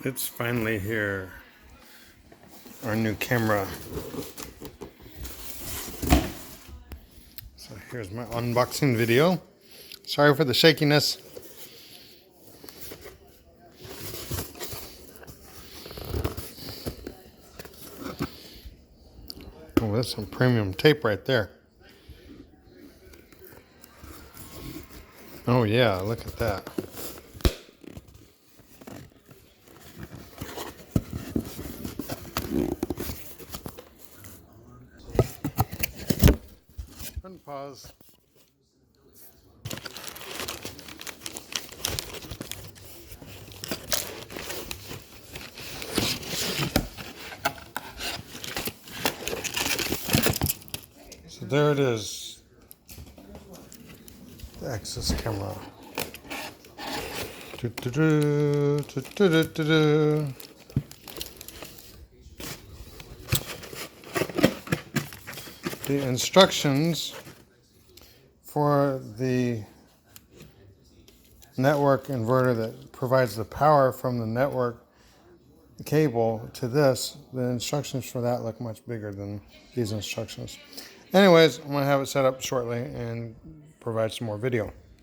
It's finally here. Our new camera. So here's my unboxing video. Sorry for the shakiness. Oh, that's some premium tape right there. Oh yeah, look at that. Unpause. So there it is. The Axis camera. The instructions for the network inverter that provides the power from the network cable to this, the instructions for that look much bigger than these instructions. Anyways, I'm going to have it set up shortly and provide some more video.